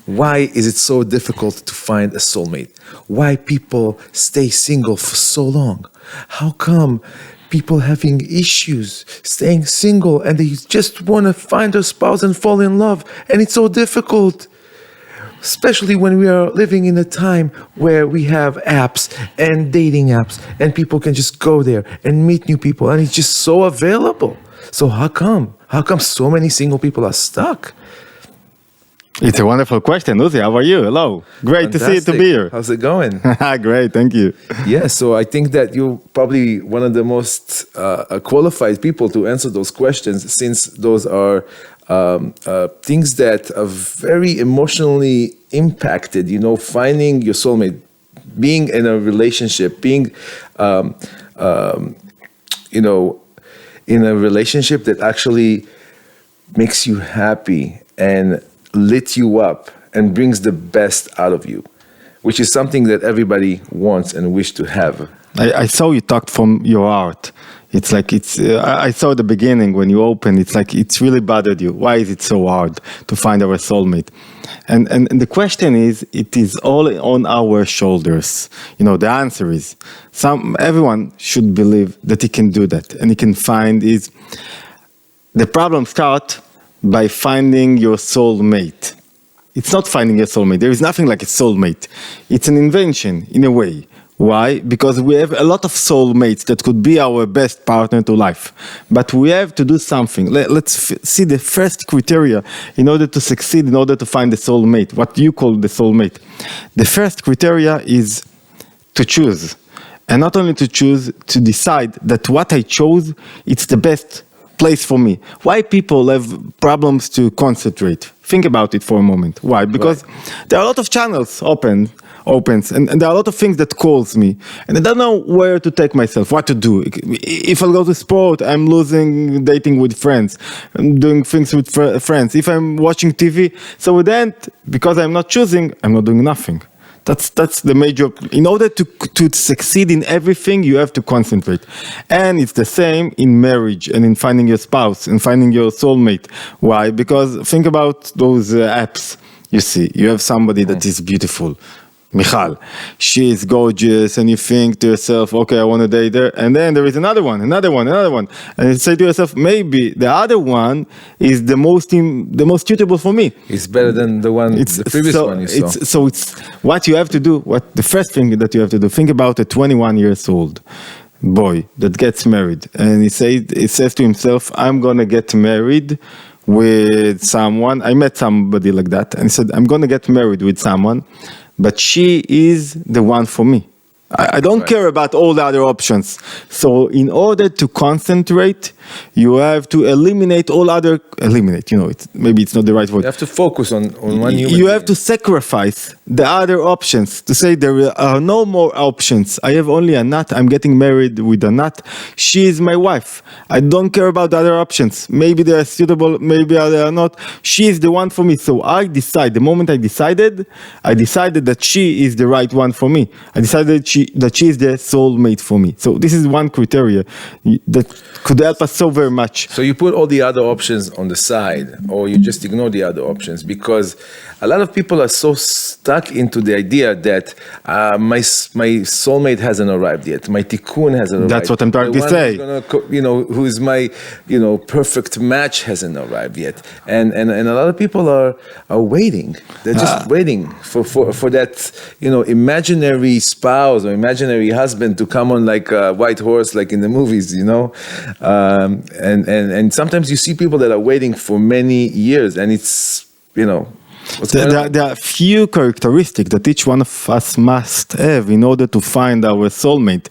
Why is it so difficult to find a soulmate? Why people stay single for so long? How come people having issues staying single and they just want to find a spouse and fall in love, and it's so difficult? Especially when we are living in a time where we have apps and dating apps and people can just go there and meet new people and it's just so available. So how come? How come so many single people are stuck? It's a wonderful question. Uzi, how are you? Hello. Great Fantastic. to see you, to be here. How's it going? Great, thank you. Yeah, so I think that you're probably one of the most qualified people to answer those questions, since those are things that are very emotionally impacted, finding your soulmate, being in a relationship, being, in a relationship that actually makes you happy and lit you up and brings the best out of you, which is something that everybody wants and wish to have. I saw you talked from your heart. It's like I saw the beginning when you opened. It's like it's really bothered you. Why is it so hard to find our soulmate? And the question is, it is all on our shoulders. The answer is everyone should believe that he can do that and he can find is. The problem starts by finding your soulmate. It's not finding your soulmate. There is nothing like a soulmate. It's an invention in a way. Why? Because we have a lot of soulmates that could be our best partner to life. But we have to do something. Let's see the first criteria in order to succeed, in order to find the soulmate, what you call the soulmate. The first criteria is to choose. And not only to choose, to decide that what I chose, it's the best place for me. Why people have problems to concentrate? Think about it for a moment. Why? Because there are a lot of channels opens and there are a lot of things that calls me and I don't know where to take myself, what to do. If I go to sport, I'm losing dating with friends, I'm doing things with friends. If I'm watching TV, so with that, because I'm not choosing, I'm not doing nothing. That's the major. In order to succeed in everything, you have to concentrate. And it's the same in marriage and in finding your spouse and finding your soulmate. Why? Because think about those apps. You see, you have somebody that is beautiful. Michal, she is gorgeous, and you think to yourself, okay, I want to date her, and then there is another one, and you say to yourself, maybe the other one is the most suitable for me. It's better than the previous one you saw. So it's what you have to do. The first thing that you have to do. Think about a 21 years old boy that gets married, and he says to himself, I'm gonna get married with someone. I met somebody like that, and he said, I'm gonna get married with someone, but she is the one for me. I don't care about all the other options. So in order to concentrate, you have to eliminate, maybe it's not the right word. You have to focus on one human You have to sacrifice the other options, to say there are no more options. I have only Anat. I'm getting married with Anat. She is my wife. I don't care about the other options. Maybe they are suitable, maybe they are not. She is the one for me. So the moment I decided that she is the right one for me. I decided that she is the soulmate for me. So this is one criteria that could help us so very much. So you put all the other options on the side, or you just ignore the other options, because a lot of people are so stuck into the idea that my soulmate hasn't arrived yet, my tikkun hasn't arrived. That's what I'm trying to say. Who's my perfect match hasn't arrived yet, and a lot of people are waiting. They're just waiting for that imaginary spouse or imaginary husband to come on like a white horse, like in the movies, and sometimes you see people that are waiting for many years, and it's there are few characteristics that each one of us must have in order to find our soulmate.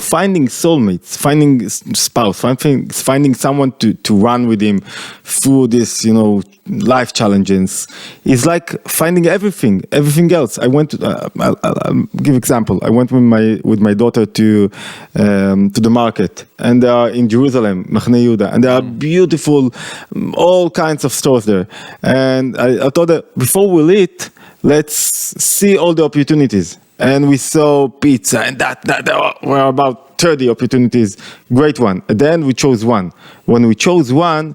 Finding soulmates, finding spouse, finding someone to run with him through this, life challenges is like finding everything else. I went to, I'll give example. I went with my daughter to the market, and they are in Jerusalem, Machne Yehuda, and there are beautiful, all kinds of stores there. And I told her, before we eat, let's see all the opportunities. And we saw pizza, and that there were about 30 opportunities. Great one. And then we chose one. When we chose one,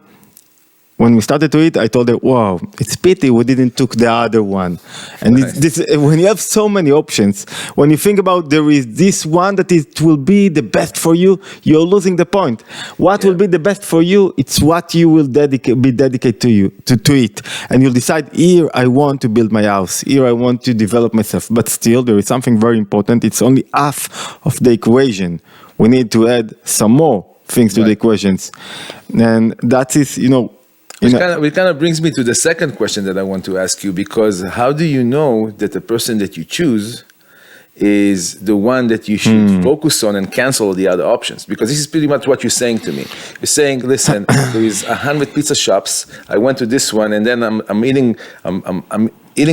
When we started to eat, I told her, wow, it's pity we didn't took the other one. And Nice. when you have so many options, when you think about there is this one that it will be the best for you, you're losing the point. What will be the best for you? It's what you will be dedicated to you, to it. And you'll decide, here I want to build my house. Here I want to develop myself. But still, there is something very important. It's only half of the equation. We need to add some more things to the equations. And that is, Which kind of brings me to the second question that I want to ask you, because how do you know that the person that you choose is the one that you should focus on and cancel the other options? Because this is pretty much what you're saying to me. You're saying, listen, there is 100 pizza shops. I went to this one, and then I'm eating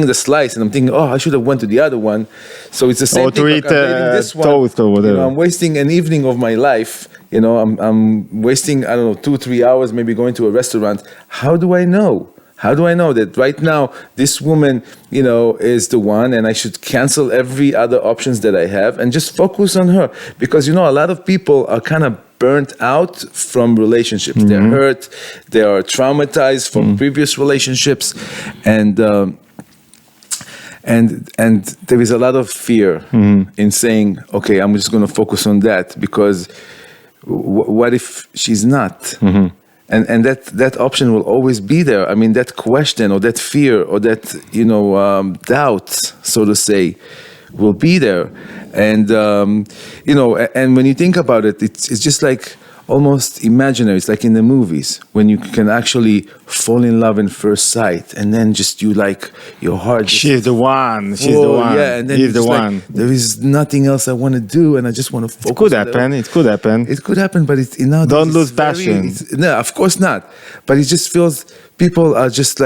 the slice, and I'm thinking, I should have went to the other one. So it's the same thing. To eat I'm eating this one, toast or whatever. I'm wasting an evening of my life. I'm wasting, 2-3 hours maybe going to a restaurant. How do I know? How do I know that right now this woman, is the one, and I should cancel every other options that I have and just focus on her? Because, a lot of people are kind of burnt out from relationships. Mm-hmm. They're hurt. They are traumatized from previous relationships. And there is a lot of fear in saying, okay, I'm just going to focus on that, because what if she's not? Mm-hmm. And that option will always be there. I mean, that question or that fear or that, doubt, so to say, will be there. And, and when you think about it, it's just like almost imaginary. It's like in the movies when you can actually fall in love in first sight, and then just your heart. She's the one. She's the one. Yeah, and then he's the one. There is nothing else I want to do, and I just want to focus. It could happen. It could happen. It could happen, but don't lose passion. No, of course not. But it just feels people are just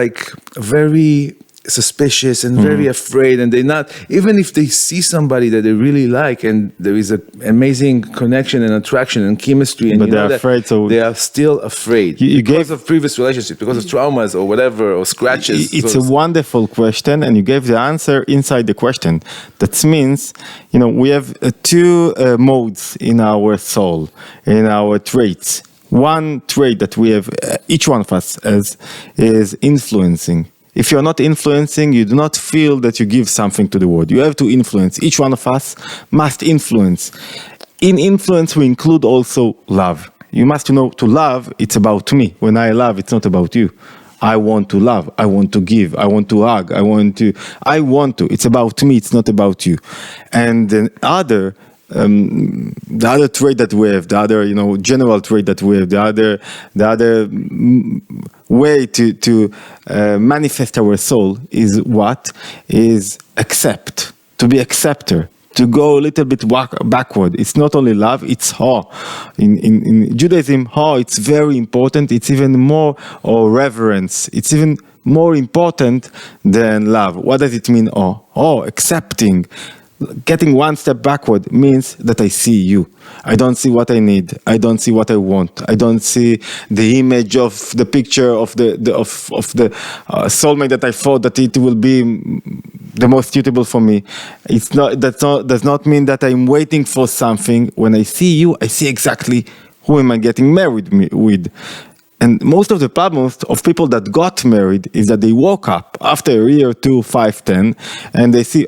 very suspicious and very afraid, and they're not, even if they see somebody that they really like and there is an amazing connection and attraction and chemistry, and but they're afraid, so they are still afraid because of previous relationships, because of traumas or whatever, or scratches. It's a wonderful question, and you gave the answer inside the question. That means, we have two modes in our soul, in our traits. One trait that we have, each one of us has, is influencing. If you're not influencing, you do not feel that you give something to the world. You have to influence. Each one of us must influence. In influence, we include also love. You must know to love, it's about me. When I love, it's not about you. I want to love. I want to give. I want to hug. I want to. It's about me. It's not about you. And the other trait that we have, the other, general trait that we have, the other way to manifest our soul is what? Is accept, to be acceptor, to go a little bit backward. It's not only love, it's awe. In Judaism, awe, it's very important. It's even more, or reverence. It's even more important than love. What does it mean, awe? Awe, accepting. Getting one step backward means that I see you. I don't see what I need. I don't see what I want. I don't see the image of the picture of the soulmate that I thought that it will be the most suitable for me. Does not mean that I'm waiting for something. When I see you, I see exactly who am I getting married with. And most of the problems of people that got married is that they woke up after a year, 2, 5, 10, and they see,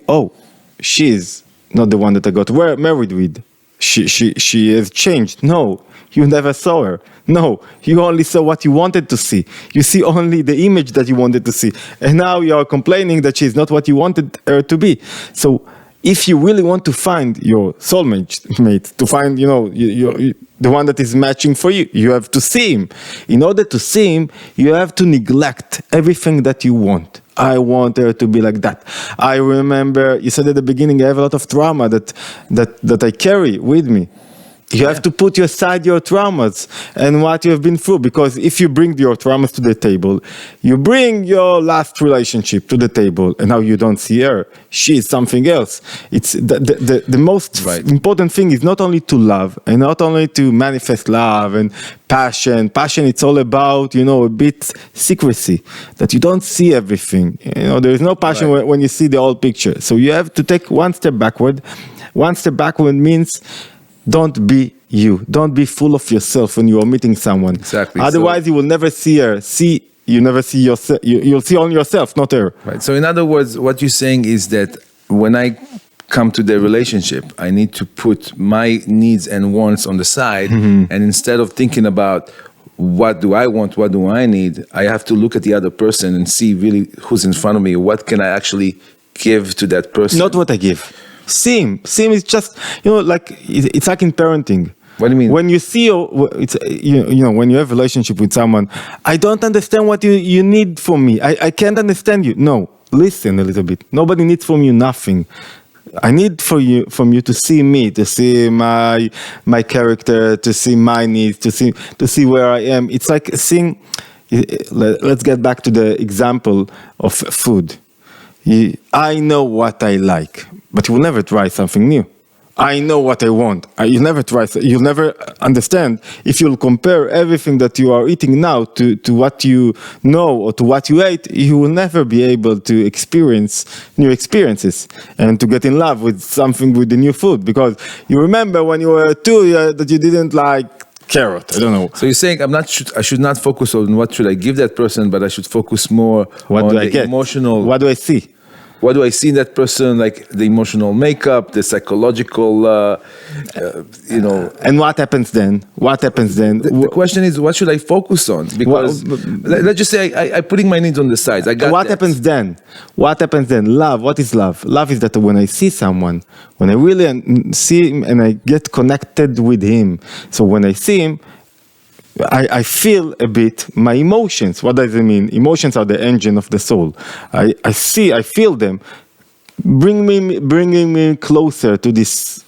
she's not the one that I got married with. She has changed. No, you never saw her. No, you only saw what you wanted to see. You see only the image that you wanted to see. And now you are complaining that she's not what you wanted her to be. So if you really want to find your soulmate, to find, the one that is matching for you, you have to see him. In order to see him, you have to neglect everything that you want. I want her to be like that. I remember you said at the beginning, I have a lot of trauma that I carry with me. You have to put aside your traumas and what you have been through, because if you bring your traumas to the table, you bring your last relationship to the table, and now you don't see her. She is something else. It's the most important thing is not only to love and not only to manifest love and passion. Passion, it's all about, a bit secrecy, that you don't see everything. There is no passion when you see the whole picture. So you have to take one step backward. One step backward means don't be you. Don't be full of yourself when you are meeting someone. Exactly. Otherwise, you will never see you never see yourself. You'll see only yourself, not her. Right. So in other words, what you're saying is that when I come to the relationship, I need to put my needs and wants on the side, and instead of thinking about what do I want, what do I need, I have to look at the other person and see really who's in front of me. What can I actually give to that person? Not what I give. Sim is just, like it's like in parenting. What do you mean? When you see, it's, when you have a relationship with someone, I don't understand what you need from me. I can't understand you. No, listen a little bit. Nobody needs from you nothing. I need from you to see me, to see my character, to see my needs, to see where I am. It's like seeing. Let's get back to the example of food. I know what I like, but you will never try something new. I know what I want. You'll never understand if you'll compare everything that you are eating now to what you know or to what you ate. You will never be able to experience new experiences and to get in love with something, with the new food, because you remember when you were 2 that you didn't like carrot. I don't know. So you're saying I should not focus on what should I give that person, but I should focus more on the emotional. What do I see? What do I see in that person, like the emotional makeup, the psychological, And what happens then? The question is, what should I focus on? Because let's just say I'm putting my needs on the side. What happens then? Love. What is love? Love is that when I see someone, when I really see him and I get connected with him. So when I see him, I feel a bit my emotions. What does it mean? Emotions are the engine of the soul. I feel them, bringing me closer to this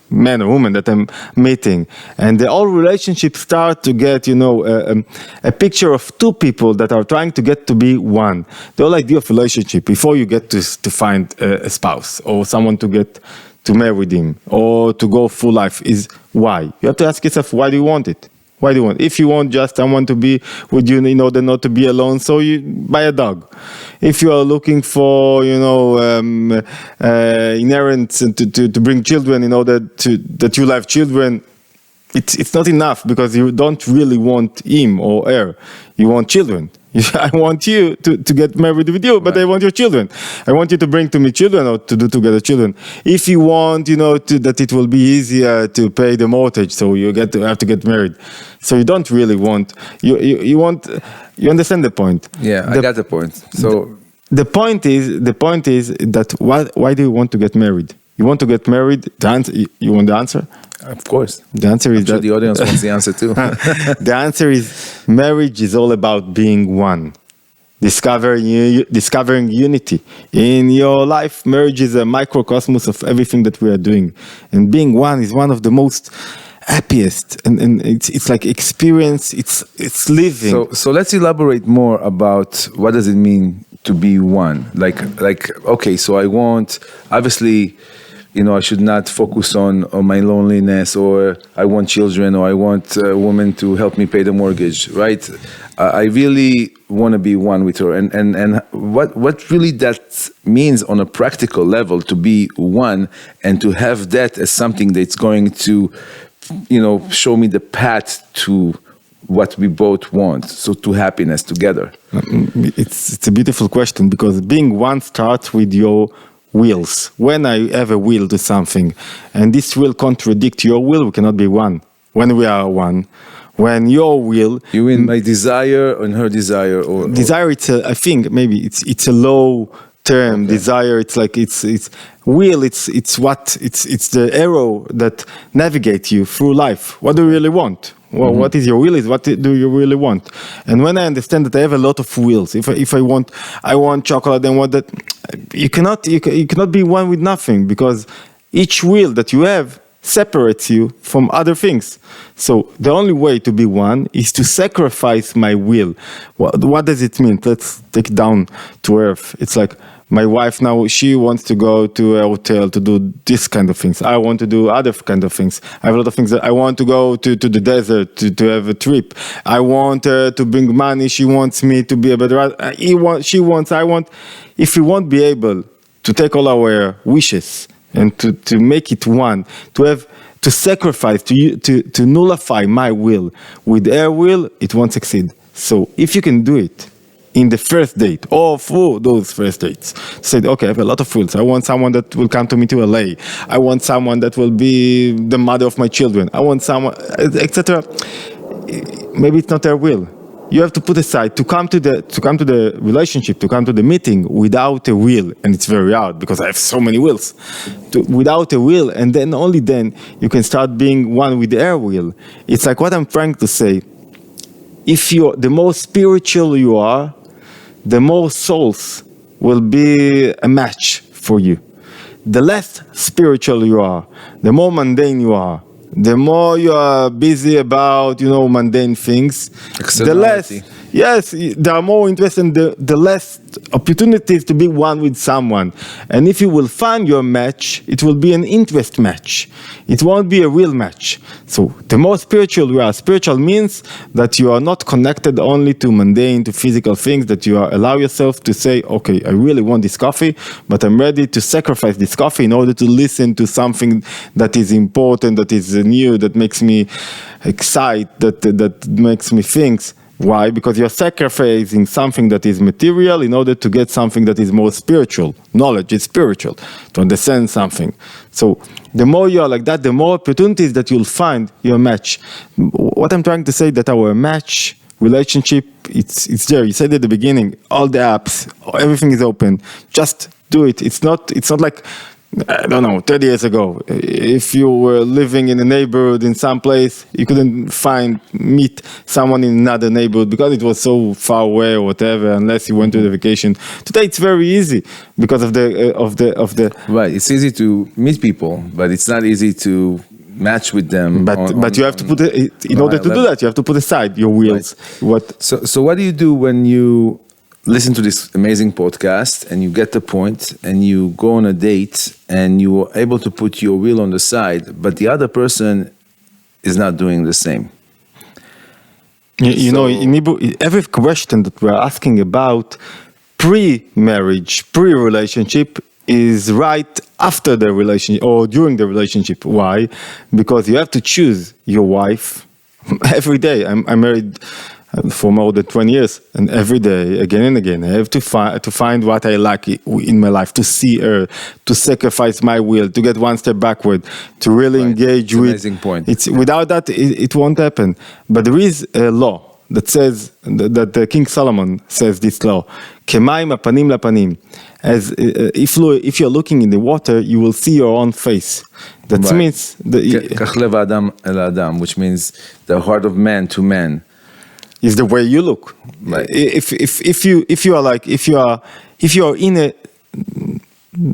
man or woman that I'm meeting, and the whole relationship start to get, a picture of two people that are trying to get to be one. The whole idea of relationship, before you get to find a spouse or someone to get to marry with him or to go full life, is why. You have to ask yourself, why do you want it? Why do you want? If you want just someone to be with you in order not to be alone, so you buy a dog. If you are looking for, inherent to bring children in order that you have children, it's not enough, because you don't really want him or her. You want children. I want you to get married with you, but right. I want your children. I want you to bring to me children or to do together children. If you want, that it will be easier to pay the mortgage, so you have to get married. So you don't really want. You want. You understand the point? Yeah, I got the point. So the point is that why do you want to get married? You want to get married. You want the answer? Of course. The answer is that the audience wants the answer too. The answer is marriage is all about being one, discovering unity in your life. Marriage is a microcosmos of everything that we are doing, and being one is one of the most happiest, and it's like experience. It's living. So let's elaborate more about what does it mean to be one. Like okay, so I want, obviously, I should not focus on my loneliness, or I want children, or I want a woman to help me pay the mortgage, right? I really want to be one with her. And what really that means on a practical level, to be one and to have that as something that's going to, show me the path to what we both want, so to happiness together. It's a beautiful question, because being one starts with your wills. When I have a will to something, and this will contradict your will, we cannot be one. When we are one, when your will, you mean my desire and her desire, or desire? I think maybe it's a low term. Okay. Desire. It's like it's will. It's the arrow that navigates you through life. What do you really want? Well, what is your will? Is what do you really want? And when I understand that I have a lot of wills, if I want chocolate, then what that you cannot be one with nothing, because each will that you have separates you from other things. So the only way to be one is to sacrifice my will. What does it mean? Let's take it down to earth. It's like, my wife now, she wants to go to a hotel to do this kind of things. I want to do other kind of things. I have a lot of things that I want to go to the desert to have a trip. I want her to bring money. She wants me to be a better. She wants. I want. If we won't be able to take all our wishes and to make it one, to sacrifice, to nullify my will with her will, it won't succeed. So if you can do it in the first date or for those first dates, said, okay, I have a lot of wills. I want someone that will come to me to LA. I want someone that will be the mother of my children. I want someone, etc. Maybe it's not their will. You have to put aside to come to the relationship, to come to the meeting without a will, and it's very hard because I have so many wills. Without a will, and then only then you can start being one with their will. It's like what I'm trying to say. If the more spiritual you are, the more souls will be a match for you. The less spiritual you are, the more mundane you are, the more you are busy about, mundane things, the less, yes, they are more interested, the less opportunities to be one with someone. And if you will find your match, it will be an interest match. It won't be a real match. So the more spiritual you are, spiritual means that you are not connected only to mundane, to physical things, that you allow yourself to say, okay, I really want this coffee, but I'm ready to sacrifice this coffee in order to listen to something that is important, that is new, that makes me excited, that makes me think. Why? Because you're sacrificing something that is material in order to get something that is more spiritual. Knowledge is spiritual, to understand something. So the more you are like that, the more opportunities that you'll find your match. What I'm trying to say that our match relationship, it's there. You said at the beginning, all the apps, everything is open. Just do it. It's not like, I don't know, 30 years ago, if you were living in a neighborhood in some place, you couldn't meet someone in another neighborhood because it was so far away or whatever, unless you went to the vacation. Today it's very easy because of the Right, it's easy to meet people, but it's not easy to match with them. But you have to put it, in order to do that, you have to put aside your wheels. Right. So what do you do when you listen to this amazing podcast and you get the point and you go on a date and you are able to put your will on the side, but the other person is not doing the same? In Hebrew, every question that we're asking about pre-marriage, pre-relationship is right after the relationship or during the relationship. Why? Because you have to choose your wife every day. I'm married for more than 20 years, and every day, again and again, I have to find what I like in my life, to see her, to sacrifice my will, to get one step backward, to really engage with. Amazing point. Without that, it won't happen. But there is a law that says that King Solomon says this law: "Kemaim apanim lapanim." As if you're looking in the water, you will see your own face. That means Kach lev adam el adam, which means the heart of man to man. Is the way you look. Right. If you are in a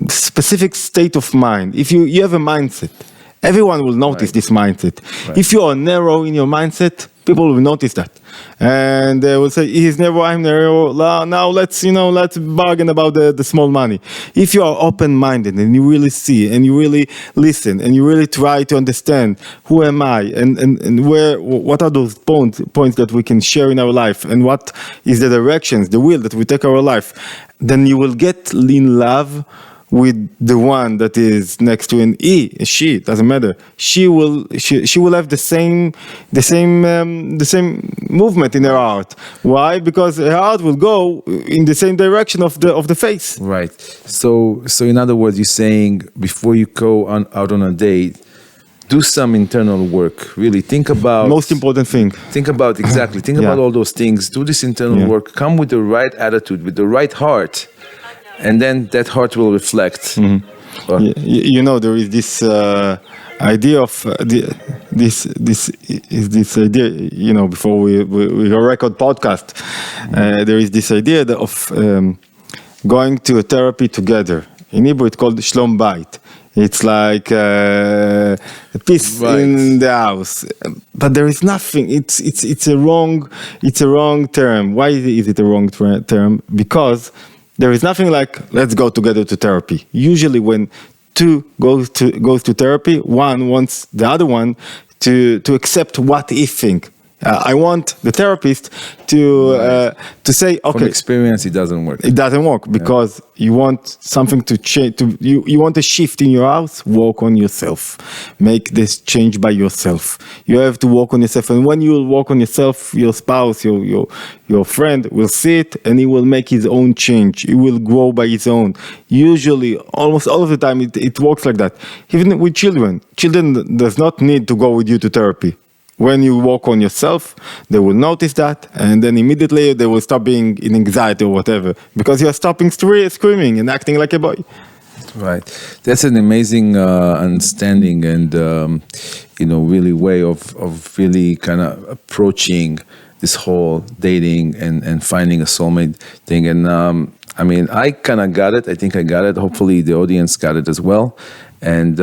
specific state of mind, if you have a mindset, everyone will notice this mindset. Right. If you are narrow in your mindset, people will notice that, and they will say, "He's narrow, I'm narrow. Now let's bargain about the small money." If you are open-minded and you really see and you really listen and you really try to understand who am I and what are those points that we can share in our life and what is the directions, the will that we take our life, then you will get in love with the one that is next to an she, doesn't matter. She will have the same movement in her heart. Why? Because her heart will go in the same direction of the face. Right. So in other words, you're saying before you go out on a date, do some internal work. Really think about most important thing. Think about about all those things. Do this internal work. Come with the right attitude, with the right heart. And then that heart will reflect. Mm-hmm. There is this idea of this idea. Before we record podcast, there is this idea of going to a therapy together. In Hebrew, it's called Shlom Bayit. It's like peace in the house, but there is nothing. It's a wrong term. Why is it a wrong term? Because there is nothing like let's go together to therapy. Usually, when two goes to therapy, one wants the other one to accept what he think. I want the therapist to say, okay, From experience, it doesn't work. it doesn't work because you want something to change. You want a shift in your house. Work on yourself. Make this change by yourself. You have to work on yourself, and when you work on yourself, your spouse, your friend will see it, and he will make his own change. He will grow by his own. Usually, almost all of the time, it works like that. Even with children, does not need to go with you to therapy. When you work on yourself, they will notice that, and then immediately they will stop being in anxiety or whatever, because you are stopping screaming and acting like a boy. Right. That's an amazing understanding and, really way of really kind of approaching this whole dating and finding a soulmate thing. And I kind of got it. I think I got it. Hopefully the audience got it as well. And,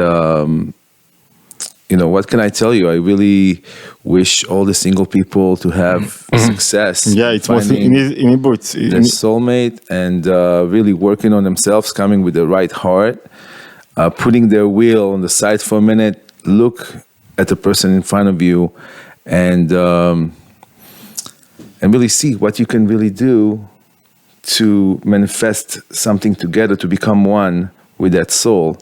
what can I tell you? I really wish all the single people to have success. Yeah, it's mostly in boots. Their soulmate and really working on themselves, coming with the right heart, putting their wheel on the side for a minute, look at the person in front of you, and really see what you can really do to manifest something together, to become one with that soul.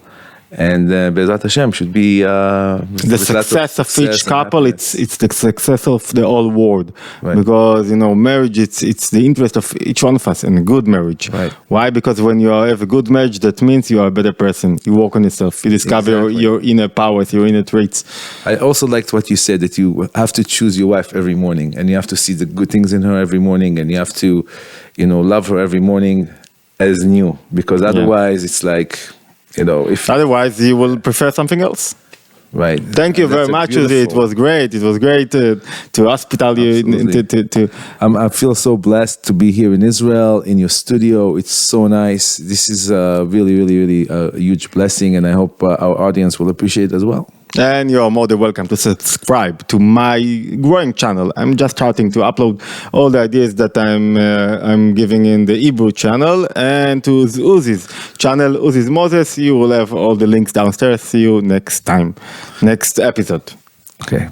And Be'ezrat Hashem should be the success of each couple. It's the success of the whole world, right. Because marriage. It's the interest of each one of us in a good marriage. Right. Why? Because when you have a good marriage, that means you are a better person. You work on yourself. You discover your inner powers, your inner traits. I also liked what you said, that you have to choose your wife every morning, and you have to see the good things in her every morning, and you have to, love her every morning as new, because otherwise it's like. If otherwise you will prefer something else. Right. Thank you very much, Uzi. It was great. It was great to hospital you. I feel so blessed to be here in Israel, in your studio. It's so nice. This is really, really, really a huge blessing, and I hope our audience will appreciate it as well. And you're more than welcome to subscribe to my growing channel. I'm just starting to upload all the ideas that I'm giving in the Hebrew channel, and to Uzi's channel, Uzi's Moses. You will have all the links downstairs. See you next time, next episode. Okay.